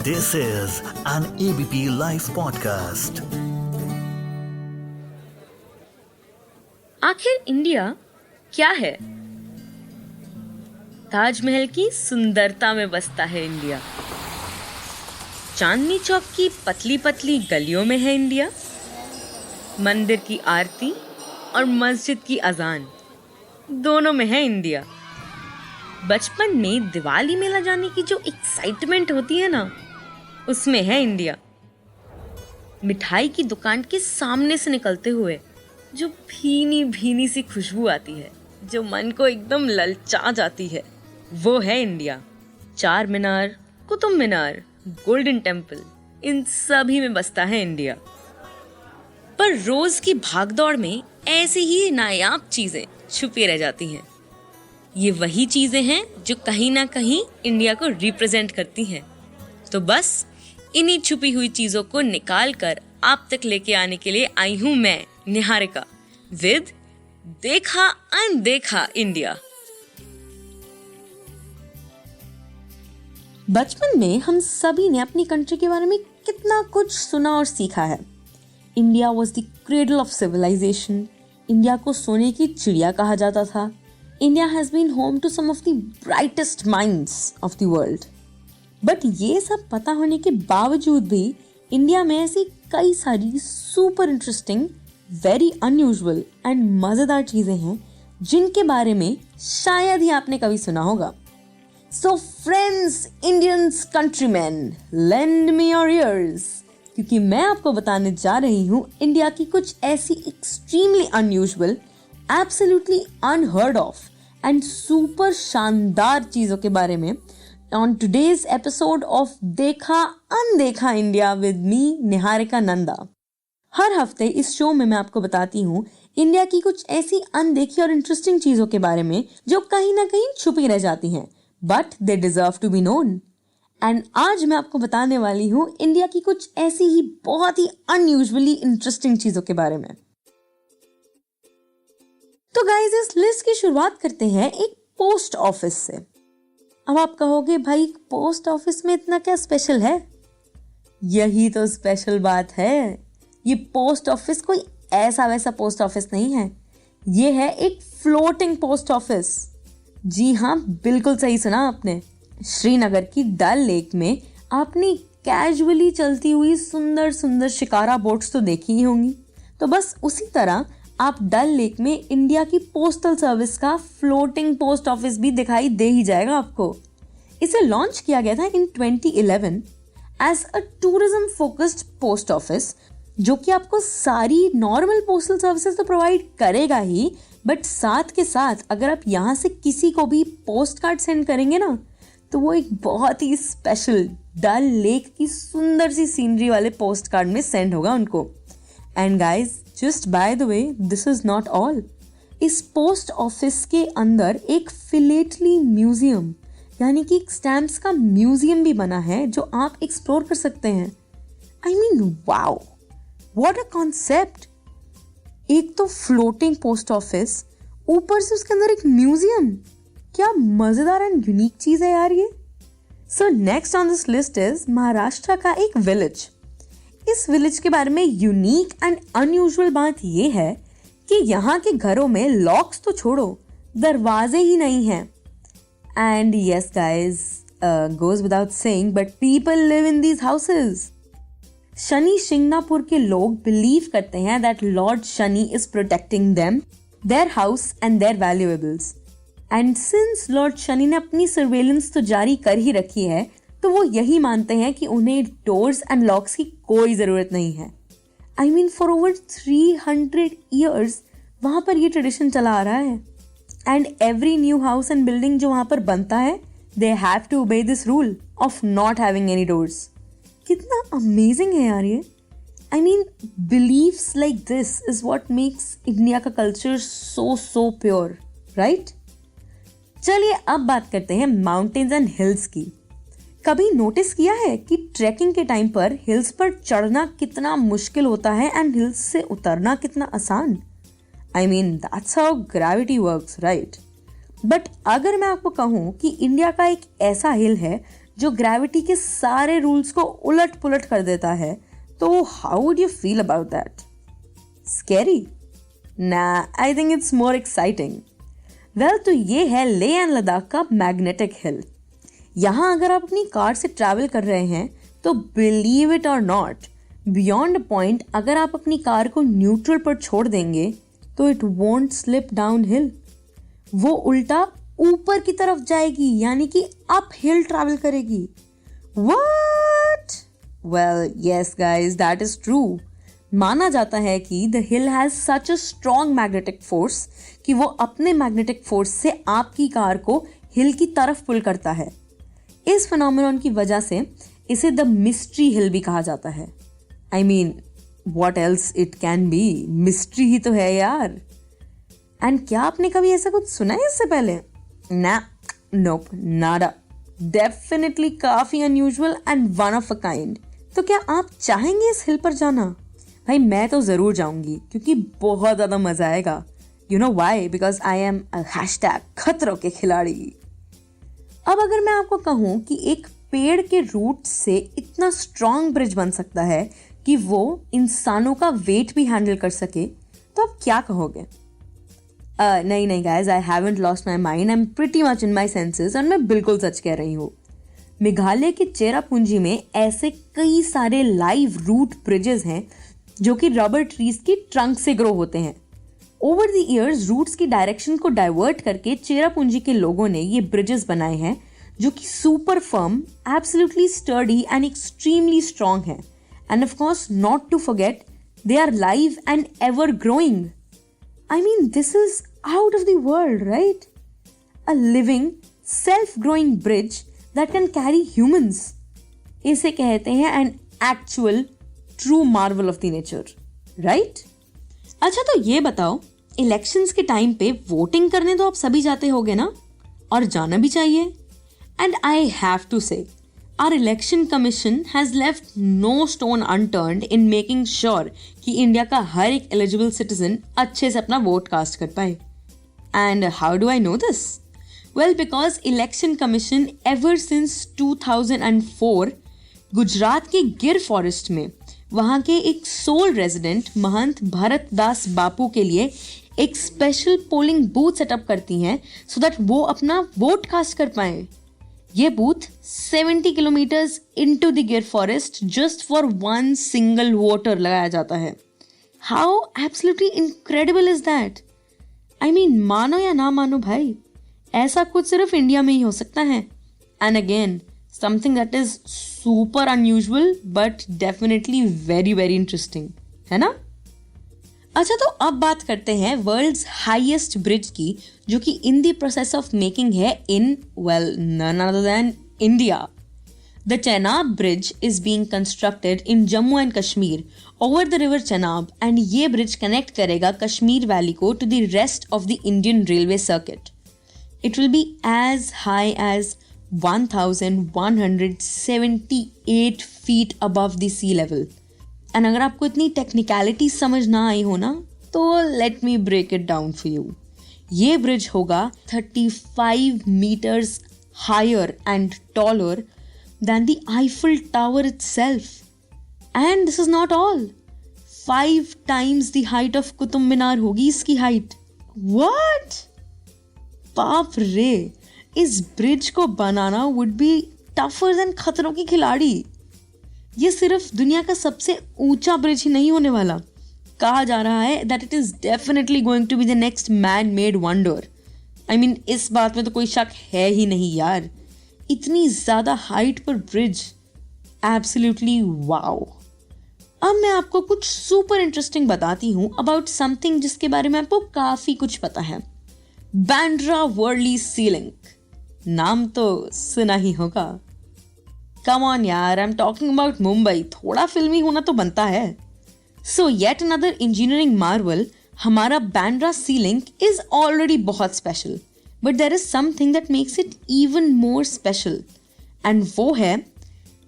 This is an ABP Life podcast. आखिर India क्या है? ताजमहल की सुंदरता में बसता है इंडिया। चांदनी चौक की पतली पतली गलियों में है इंडिया। मंदिर की आरती और मस्जिद की अजान दोनों में है इंडिया। बचपन में दिवाली मेला जाने की जो एक्साइटमेंट होती है ना, उसमें है इंडिया। मिठाई की दुकान के सामने से निकलते हुए जो भीनी भीनी सी खुशबू आती है, जो मन को एकदम ललचा जाती है, वो है इंडिया। चार मीनार, कुतुब मीनार, गोल्डन टेम्पल, इन सभी में बसता है इंडिया। पर रोज की भागदौड़ में ऐसी ही नायाब चीजें छुपी रह जाती हैं। ये वही चीजें हैं जो कहीं ना कहीं इंडिया को रिप्रेजेंट करती हैं। तो बस इन्हीं छुपी हुई चीजों को निकाल कर आप तक लेके आने के लिए आई हूं मैं, निहारिका, विद देखा अनदेखा इंडिया। बचपन में हम सभी ने अपनी कंट्री के बारे में कितना कुछ सुना और सीखा है। India was the cradle of civilisation. India को सोने की चिड़िया कहा जाता था। India has been home to some of the brightest minds of the world. But ये सब पता होने के बावजूद भी इंडिया में ऐसी कई सारी super interesting, very unusual and मजेदार चीजें हैं जिनके बारे में शायद ही आपने कभी सुना होगा। So friends, Indians, countryman, lend me your ears, क्योंकि मैं आपको बताने जा रही हूँ इंडिया की कुछ ऐसी extremely unusual, absolutely unheard of and super शानदार चीजों के बारे में on today's episode of Dekha Andekha India with me, Niharika Nanda. हर हफ्ते इस शो में मैं आपको बताती हूँ इंडिया की कुछ ऐसी अनदेखी और इंटरेस्टिंग चीजों के बारे में जो कहीं ना कहीं छुपी रह जाती हैं, but they deserve to be known. And आज मैं आपको बताने वाली हूँ इंडिया की कुछ ऐसी ही बहुत ही अनयूजुअली इंटरेस्टिंग चीजों के बारे में। तो गाइस, इस लिस्ट की शुरुआत करते हैं एक पोस्ट ऑफिस से। अब आप कहोगे, भाई पोस्ट ऑफिस में इतना क्या स्पेशल है? यही तो स्पेशल बात है। ये पोस्ट ऑफिस कोई ऐसा वैसा पोस्ट ऑफिस नहीं है। ये है एक फ्लोटिंग पोस्ट ऑफिस। जी हाँ, बिल्कुल सही सुना आपने। श्रीनगर की डल लेक में आपने कैजुअली चलती हुई सुंदर सुंदर शिकारा बोट्स तो देखी ही होंगी। तो बस उसी तरह आप डल लेक में इंडिया की पोस्टल सर्विस का फ्लोटिंग पोस्ट ऑफिस भी दिखाई दे ही जाएगा आपको। इसे लॉन्च किया गया था in 2011 as a tourism focused post office, जो कि आपको सारी नॉर्मल पोस्टल सर्विसेज तो प्रोवाइड करेगा ही, बट साथ के साथ अगर आप यहाँ से किसी को भी पोस्ट कार्ड सेंड करेंगे ना, तो वो एक बहुत ही स्पेशल डल लेक की सुंदर सी सीनरी वाले पोस्ट कार्ड में सेंड होगा उनको। And guys, just by the way, this is not all. इस पोस्ट ऑफिस के अंदर एक फिलेटली म्यूजियम, यानी कि एक स्टैम्प्स का म्यूजियम भी बना है जो आप एक्सप्लोर कर सकते हैं। I mean wow, what a concept. एक तो फ्लोटिंग पोस्ट ऑफिस, ऊपर से उसके अंदर एक म्यूजियम। क्या मजेदार एंड यूनिक चीज है यार ये। So next on this list is Maharashtra का एक विलेज। इस विलेज के बारे में यूनिक एंड अनयूजुअल बात यह है कि यहाँ के घरों में लॉक्स तो छोड़ो, दरवाजे ही नहीं हैं। And yes guys, goes without saying, but people live in these houses. Shani Shingnapur के लोग बिलीव करते हैं that lord Shani is protecting them, their house and their valuables. And since lord Shani ने अपनी सर्वेलेंस तो जारी कर ही रखी है, तो वो यही मानते हैं कि उन्हें डोर्स एंड लॉक्स की कोई जरूरत नहीं है। I mean for over 300 years वहां पर ये ट्रेडिशन चला आ रहा है। And every new house and building जो वहां पर बनता है, they have to obey this rule of not having any doors. कितना अमेजिंग है यार ये। I mean beliefs like this is what makes India का कल्चर सो प्योर, राइट? चलिए अब बात करते हैं माउंटेन्स एंड हिल्स की। कभी नोटिस किया है कि ट्रैकिंग के टाइम पर हिल्स पर चढ़ना कितना मुश्किल होता है एंड हिल्स से उतरना कितना आसान? I mean that's how gravity works, right? But अगर मैं आपको कहूँ कि इंडिया का एक ऐसा हिल है जो ग्रेविटी के सारे रूल्स को उलट पुलट कर देता है, तो how would you feel about that? Scary? ना, I think it's more exciting. Well, तो ये है लेह एंड लद्दाख का मैग्नेटिक हिल। यहाँ अगर आप अपनी कार से ट्रैवल कर रहे हैं तो बिलीव इट और नॉट, बियॉन्ड पॉइंट अगर आप अपनी कार को न्यूट्रल पर छोड़ देंगे तो it won't slip down hill. वो उल्टा ऊपर की तरफ जाएगी, यानी कि अप हिल ट्रैवल करेगी। What? Well yes guys, that is true. माना जाता है कि the hill has such a strong magnetic force कि वो अपने मैग्नेटिक फोर्स से आपकी कार को हिल की तरफ पुल करता है। इस फिनोमेनन की वजह से इसे द मिस्ट्री हिल भी कहा जाता है। I mean, what else it can be? Mystery ही तो है यार। एंड क्या आपने कभी ऐसा कुछ सुना है इससे पहले? ना, नोप, नाडा। डेफिनेटली काफी unusual and one of a kind. तो क्या आप चाहेंगे इस हिल पर जाना? भाई मैं तो जरूर जाऊंगी क्योंकि बहुत ज्यादा मजा आएगा। You know why? Because I am #खतरों के खिलाड़ी। अब अगर मैं आपको कहूं कि एक पेड़ के रूट से इतना स्ट्रॉन्ग ब्रिज बन सकता है कि वो इंसानों का वेट भी हैंडल कर सके, तो आप क्या कहोगे? नहीं guys, I haven't lost my mind, I am pretty much in my senses, और मैं बिल्कुल सच कह रही हूँ। मेघालय के चेरापूंजी में ऐसे कई सारे लाइव रूट ब्रिजेस हैं जो कि रबर ट्रीज की ट्रंक से ग्रो होते हैं। ओवर द ईयर्स रूट्स की डायरेक्शन को डाइवर्ट करके चेरापूंजी के लोगों ने ये ब्रिजेस बनाए हैं जो कि super firm, absolutely sturdy and extremely strong है। And of course not to forget, they are live and ever growing. I mean, this is out of the world, right? A living, self-growing bridge that can carry humans. इसे कहते हैं an actual, true marvel of the nature, right? अच्छा, तो ये बताओ, elections के time पे voting करने तो आप सभी जाते होगे ना? और जाना भी चाहिए। And I have to say, our election commission has left no stone unturned in making sure कि इंडिया का हर एक एलिजिबल सिटीजन अच्छे से अपना वोट कास्ट कर पाए। And how do I know this? Well, because election commission ever since 2004 Gujarat के गिर फॉरेस्ट में वहाँ के एक सोल रेजिडेंट महंत भरत दास बापू के लिए एक स्पेशल पोलिंग बूथ सेटअप करती हैं सो दैट वो अपना वोट कास्ट कर पाए। ये बूथ 70 किलोमीटर्स इनटू द गिर forest just for one single voter लगाया जाता है। How absolutely incredible is that? I mean, मानो या ना मानो भाई, ऐसा कुछ सिर्फ इंडिया में ही हो सकता है। And again, something that is super unusual but definitely very very interesting, है ना? अच्छा, तो अब बात करते हैं वर्ल्ड्स हाईएस्ट ब्रिज की, जो कि in the process of making है in none other than India. The Chenab bridge is being constructed in Jammu and Kashmir over the river Chenab, and ये ब्रिज कनेक्ट करेगा कश्मीर वैली को to the rest of the Indian railway circuit. It will be as high as 1178 feet above the sea level. And अगर आपको इतनी technicality समझ ना आई हो ना, तो let me break it down for you. ये ब्रिज होगा 35 meters higher and taller than the Eiffel tower itself. And this is not all, 5 times the height of Qutub Minar होगी इसकी हाइट। व्हाट? बाप रे, इस ब्रिज को बनाना वुड बी टफर देन खतरों की खिलाड़ी। ये सिर्फ दुनिया का सबसे ऊंचा ब्रिज ही नहीं होने वाला, कहा जा रहा है that it is definitely going to be the next man made wonder. I mean, इस बात में तो कोई शक है ही नहीं यार। इतनी ज्यादा हाइट पर ब्रिज, एब्सोल्युटली वाओ। अब मैं आपको कुछ सुपर इंटरेस्टिंग बताती हूँ अबाउट समथिंग जिसके बारे में आपको काफी कुछ पता है। बांद्रा वर्ली सी लिंक, नाम तो सुना ही होगा। कम ऑन यार, I am talking about Mumbai, थोड़ा फिल्मी होना तो बनता है। So yet another engineering marvel, हमारा Bandra sea link is already बहुत special, but there is something that makes it even more special, and वो है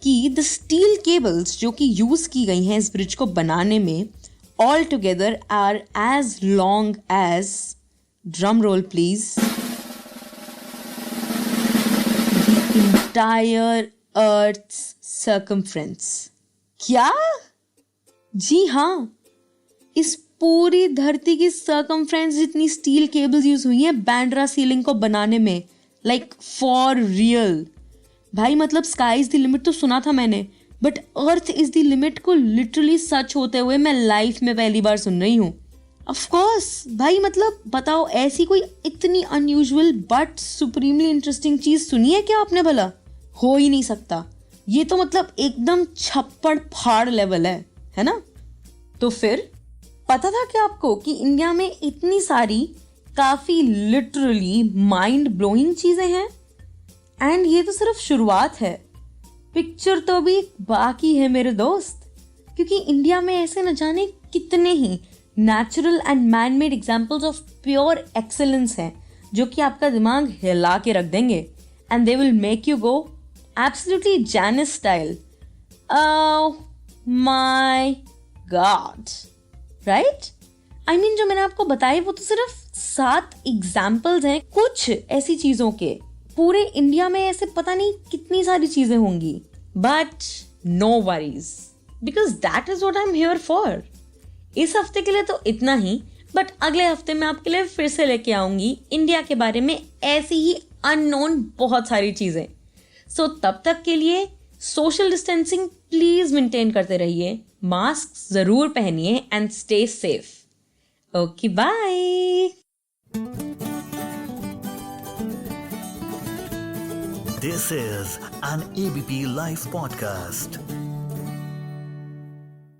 कि द स्टील केबल्स जो कि यूज की गई हैं इस ब्रिज को बनाने में, all together are as long as, drum roll please, entire Earth's circumference. क्या? जी हाँ, इस पूरी धरती की सर्कमफ्रेंस जितनी स्टील केबल्स यूज हुई हैं बैंड्रा सीलिंग को बनाने में, लाइक फॉर रियल। भाई मतलब स्काई इज द लिमिट तो सुना था मैंने, but earth is the limit को लिटरली सच होते हुए मैं लाइफ में पहली बार सुन रही हूँ। ऑफ कोर्स भाई, मतलब बताओ ऐसी कोई इतनी अनयूजुअल बट सुप्रीमली इंटरेस्टिंग चीज सुनी है क्या आपने? भला हो ही नहीं सकता। ये तो मतलब एकदम छप्पड़ फाड़ लेवल है ना? तो फिर पता था क्या आपको कि इंडिया में इतनी सारी काफी लिटरली माइंड ब्लोइंग चीजें हैं? एंड ये तो सिर्फ शुरुआत है, पिक्चर तो भी बाकी है मेरे दोस्त, क्योंकि इंडिया में ऐसे न जाने कितने ही natural and man made examples of pure excellence हैं जो कि आपका दिमाग हिला के रख देंगे and they will make you go absolutely Janice style, oh my god, right? I mean जो मैंने आपको बताए वो तो सिर्फ 7 एग्जाम्पल्स हैं कुछ ऐसी चीजों के। पूरे इंडिया में ऐसे पता नहीं कितनी सारी चीजें होंगी, but no worries because that is what I am here for. इस हफ्ते के लिए तो इतना ही, बट अगले हफ्ते मैं आपके लिए फिर से लेके आऊंगी इंडिया के बारे में ऐसी ही अननोन बहुत सारी चीजें। सो तब तक के लिए सोशल डिस्टेंसिंग प्लीज मेंटेन करते रहिए, मास्क जरूर पहनिए and stay safe. Okay bye. This is an ABP Life podcast.